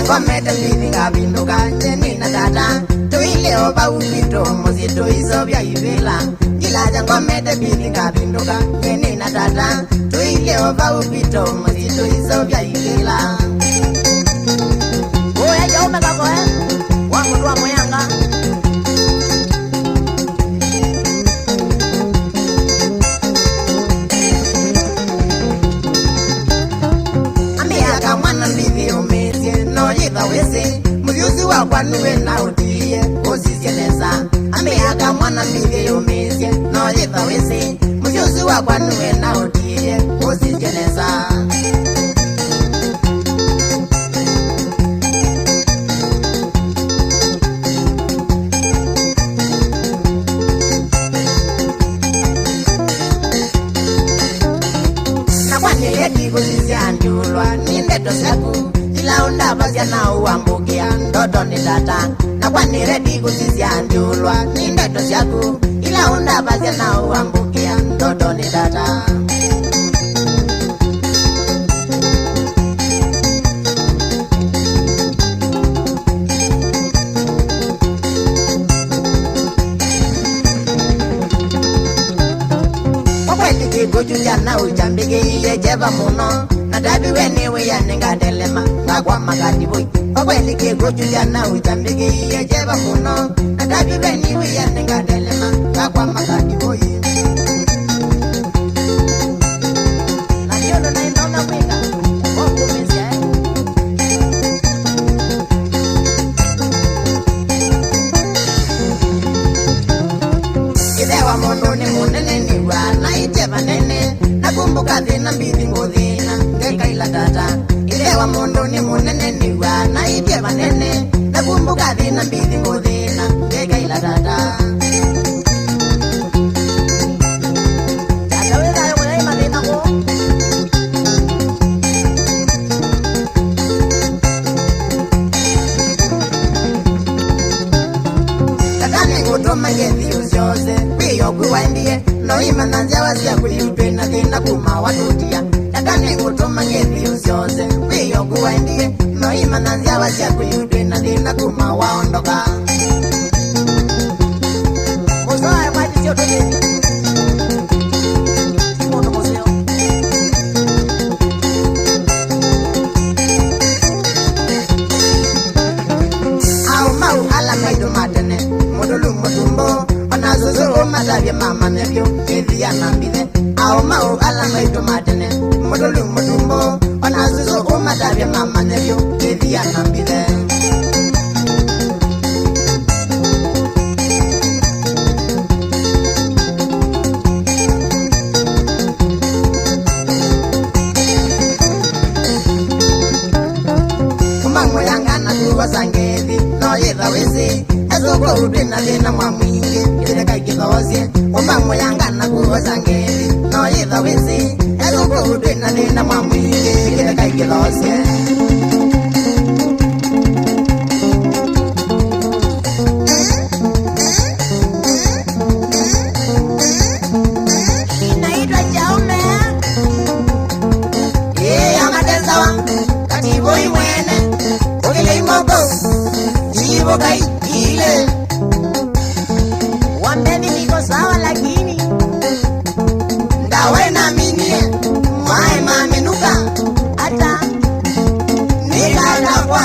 ngomete mbithinga binduka njeni na tata tuile oba upito muzito izo vya ivila Gilaja ngomete mbithinga binduka njeni na tata tuile oba upito muzito izo vya ivila Oya jaume kako wangu tuwa moyanga Ambiaka mwana mbithi umetie no yitha wese Muyuzi wa kwanuwe na utie usizieneza Ambiaka mwana mbithi umetie no yitha wese Muyuzi wa kwanuwe na utie usizieneza Kuzisiandulwa ni ndeto saku Ila undabazia na uambukia ndoto ni tata Na kwa ni redi kuzisiandulwa ni ndeto saku Ila undabazia na uambukia ndoto ni tata Kujuja na ujambige iye jeba muno Na dabi wenewe ya nenga delema Ngakwa magadi boy Okweli ke kujuja na ujambige iye jeba muno Na dabi wenewe ya nenga delema Ngakwa magadi boy Na nyono na indona mwinga Oku mezia Idewa mono ni munene niwa Na iteba nene Nakumbuka dhina mbithi nguthina Ngeka ila tata Idewa mono ni munene niwa Na iteba nene Nakumbuka dhina mbithi nguthina Ngeka ila tata Tata weza yo mwena ima dhina ko Tata ningutuma ngethi usiose Wiyo kuwaindie No ima nanzia wasia kuyupe na dhina kuma watutia Takane utoma ngethi usiose Wiyo kuwaindie No ima nanzia wasia kuyupe na dhina kuma waondoka Musoa ya maji sio togeni Kimono museo Au mau ala maido matene Mudulu mutumbo Onazuzu umatavya mama nepyo Kithia nambile Au mau ala maido matene Mudulu mutumbo Onazuzu umatavya mama nepyo Kithia nambile Kumango yangana kuwa sangethi No yitha wisi Ezuko udina dhina mwamwingi Yireka ikithosie Kumango yangana kuwa sangethi No yitha wisi Ezuko udina dhina mwamwingi Yireka ikithosie Inaitwa Jaume Amateza wangu Katibo imwene Ukile imoko Jibo kai ile Wambeni niko sawa lakini Ndawe na minie Mwae mamenuka Ata Nika kwa